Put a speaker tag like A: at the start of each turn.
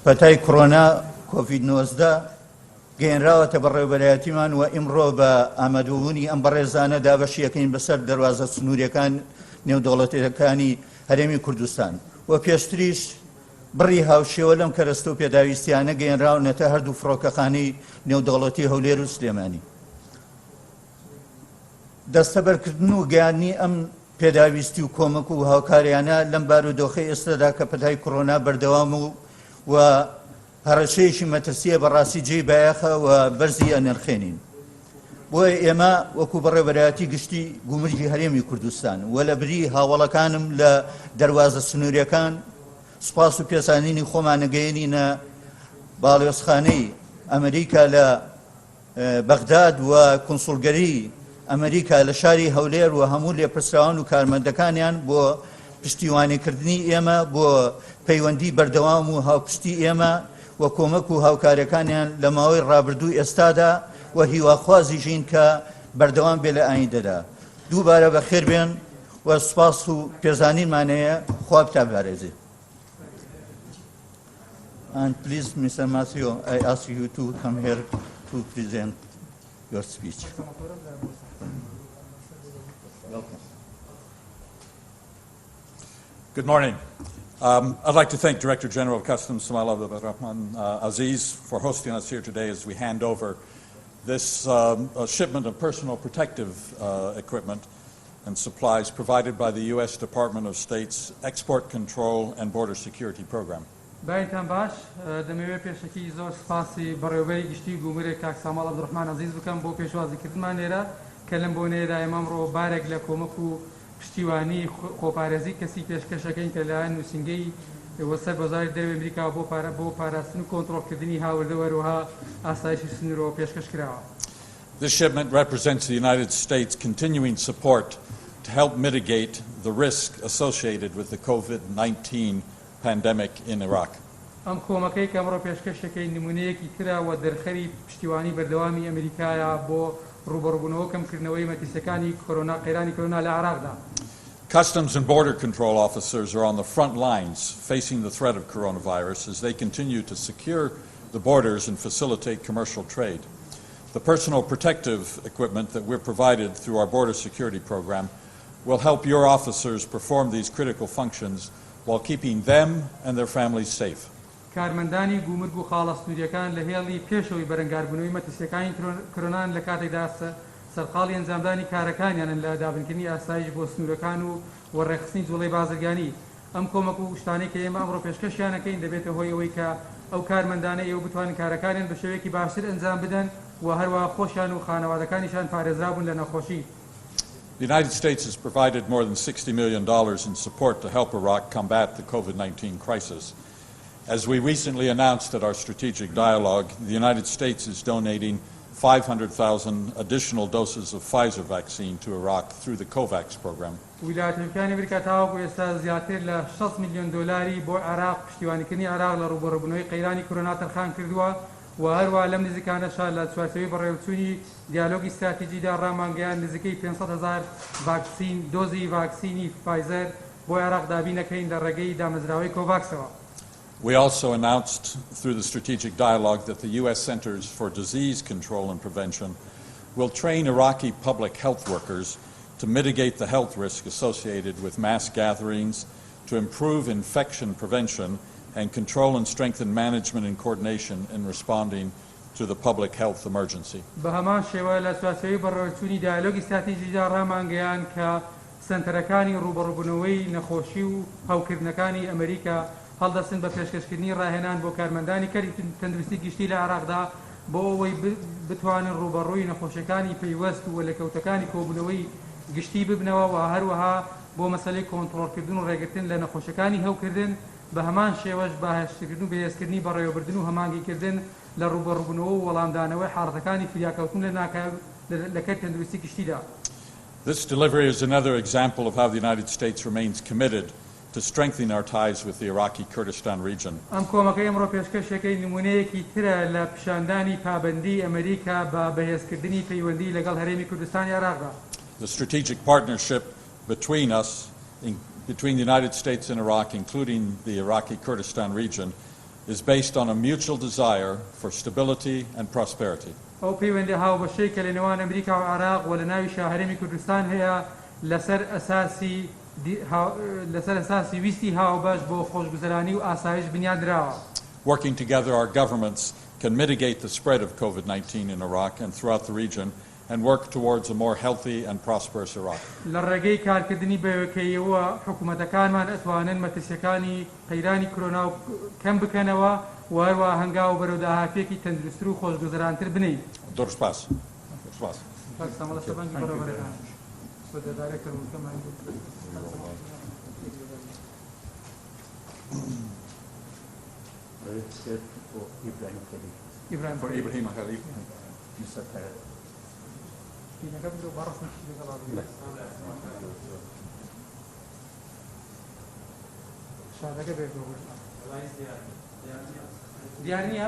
A: پەتای کۆڕۆنا کۆڤید-19 گەیەنراوەتە بەڕێوەبەرایەتیمان و ئیمڕۆ بە ئامادەبوونی ئەم بەڕێزانە دابەشیەکەین بەسەر دەواازە سنووریەکان نێودەوڵەتیەکانی هەرێمی کوردستان و پێشتریش بڕی هاوشێوە لەم کەرەستە و پێداویستیانە گەیەنراونەتە هەردوو فڕۆکەخانەی نێودەوڵەتی هەولێر و سلێمانی. دەستەبەرکردن و گەیاندنی ئەم پێداویستی و کۆمەک و هاوکاریانە لەم بارودۆخەی ئێستادا کە پەتای کۆڕۆنا بەردەوام و هەڕەشەیەکی مەترسیە بەڕاستی جێی بایەخە و بەرزی ئەنرخێنین. بۆیە ئێمە وەکو بەڕێوەبەرایەتی گشتی گومرگی هەرێمی کوردستان و لە بری هاوڵەکانم لە دەواازە سنووریەکان سوپاس و پێزانینی خۆمانەگەیەنینە باڵێۆزخانەی ئەمریکا لە بەغداد و کونسڵگەری ئەمریکا لە شاری هەولێر و هەموو لێپرسراوان و کارمەندەکانیان بۆ پشتیوانیکردنی ئێمە بۆ پەیوەندی بەردەوام و هاوپشتی ئێمە و کۆمەک و هاوکارەکانیان لە ماوەی ڕابردوو ئێستادا و هیواخوازی ژین کە بەردەوام بێ لە ئایندەدا. دووبارە بەخێر بێن و سوپاس و پێزانینمانەیە خوا بتابارێزێ. And please, Mr. Matthew, I ask you to come here to present your speech. Welcome.
B: Good morning. I'd like to thank Director General of Customs Samal Abdulrahman Aziz for hosting us here today as we hand over this shipment of personal protective equipment and supplies provided by the U.S. Department of State's Export Control and Border Security Program.
C: بايتان باش دەمەوێت پێشەکی زۆر سپاسی بەڕێوەبەری گشتی گومرێک کاک ساماڵ عەبدوڕەحمان عەزیز بکەم بۆ پێشوازیکردنمان لێرە کە لەم بۆنەیەدا ئێمەمڕۆ بارێک لە کۆمەک و پشتیوانی خۆپارێزی کەسی پێشکەشەکەین کە لەلایەن نووسینگەی وەسەر بەزاری دەروی ئەمریکا بۆ پاراستن و کۆنتڕۆڵکردنی هاوردە وەروەها ئاسایشی سنوورەوە پێشکەش کراوە.
B: This shipment represents the United States' continuing support to help mitigate the risk associated with the COVID-19 pandemic in Iraq.
C: ئەم کۆمەکەی کە ئەمڕۆ پێشکەشەکەی نمونەیەکی کراوە دەرخەری پشتیوانی بەردەوامی ئەمریکایە بۆ ڕوبەڕبوونەوە کەمکردنەوەی مەترسیەکانی قەیرانی کۆرۆنا لە عێراقدا.
B: Customs and Border Control officers are on the front lines facing the threat of coronavirus as they continue to secure the borders and facilitate commercial trade. The personal protective equipment that we're provided through our border security program will help your officers perform these critical functions while keeping them and their families safe.
C: کارمەندانی گومرگ و خاڵەسنوریەکان لە هێڵی پێشەوەی بەرەنگاربوونەوەی مەترسیەکانی کۆرۆنا لە کاتێکدا سەرقاڵی ئەنجامدانی کارەکانیان لە دابنکردنی ئاسایش بۆ سنوورەکان و وەڕێخستنی جوڵەی بازرگانی. ئەم کۆمەک و شتانەی کە ئێمە ئەمڕۆ پێشکەشیانەکەین دەبێتە هۆی ئەوەی کە ئەو کارمەندانە ئێوە بتوانن کارەکانیان بە شێوەیەکی باشتر ئەنجام بدەن و هەروەها خۆشیان و خانەوادەکانیشان پارێزرابوون لە نەخۆشی.
B: The United States has provided more than $60 million in support to help Iraq combat the COVID-19 crisis. As we recently announced at our strategic dialogue, the United States is donating 500,000 additional doses of Pfizer vaccine to Iraq through the COVAX program.
C: ویلایەتە یەکەتی ئەمریکا تاوەکو ئێستا زیاتر لە 6 ملیۆن دۆلاری بۆ عێراق پشتیوانیکردنی عێراق لە ڕوبەڕبوونەوەی قەیرانی کۆرۆنا تەرخان کردووە و هەروە لەم نزیکانەشا لە چوارچێوەی بەڕێوەچوونی دیالۆگی استراتیجیدا ڕامانگەیان نزیکەی 500,000 ڤاکسین دۆزی ڤاکسینی فایزەر بۆ عێراق دابینەکەین لە ڕێگەی دامەزراوەی کۆڤاکسەوە.
B: We also announced through the strategic dialogue that the U.S. Centers for Disease Control and Prevention will train Iraqi public health workers to mitigate the health risk associated with mass gatherings, to improve infection prevention, and control and strengthen management and coordination in responding to the public health emergency.
C: بەهەمان شێوە لە چوارچێوەی بەڕێوەچوونی دیالۆگی استراتیجیدا ڕامانگەیان کە سنتەرەکانی ڕوبەڕبوونەوەی نەخۆشی و هاوکردنەکانی ئەمریکا هەڵدەستن بە پێشکەشکردنی ڕاهێنان بۆ کارمەندانی کەری تەندروستی گشتی لە عێراقدا بۆ ئەوەی بتوانن ڕوبەڕووی نەخۆشیەکانی پەیوەست و لەکەوتەکانی کۆبوونەوەی گشتی ببنەوە و هەروەها بۆ مەسەلەی کۆنتڕۆڵکردن و ڕێگرتن لە نەخۆشیەکانی هەوکردن بە هەمان شێوەش بەهێزکردن و بەهێزکردنی بەڕێوەبردن و هەمانگیکردن لە ڕوبەڕبوونەوە و وەڵامدانەوەی حاڵەتەکانی فریاکەوتن لە کەر تەندروستی گشتیدا.
B: This delivery is another example of how the United States remains committed to strengthen our ties with the Iraqi Kurdistan region.
C: ئەم کۆمەکەی ئەمڕۆ پێشکەشەکەی نمونەیەکی ترە لە پیشاندانی پابەندی ئەمریکا بە بەهێزکردنی پەیوەندی لەگەڵ هەرێمی کوردستانی عێراقدا.
B: The strategic partnership between us, between the United States and Iraq, including the Iraqi Kurdistan region, is based on a mutual desire for stability and prosperity.
C: ئەو پەیوەندی هاوبەشەی کە لە نێوان ئەمریکا و عێراق و لە ناویشا هەرێمی کوردستان هەیە لەسەر ئەساسی ویستی هاوبەش بۆ خۆشگوزەرانی و ئاسایش بنیادراوە.
B: Working together, our governments can mitigate the spread of COVID-19 in Iraq and throughout the region and work towards a more healthy and prosperous Iraq.
C: لە ڕێگەی کارکردنی بەوەکەیەوە حکوومەتەکانمان ئەتوانن مەترسیەکانی قەیرانی کۆرۆنا کەم بکەنەوە و هەروە هەنگاو بەرەو داهاتوێکی تەندروستتر و خۆشگوزەرانتر بنین.
B: Dorspas.
C: Ibrahim
B: For Ibrahim Khalif.
C: دیار نییە؟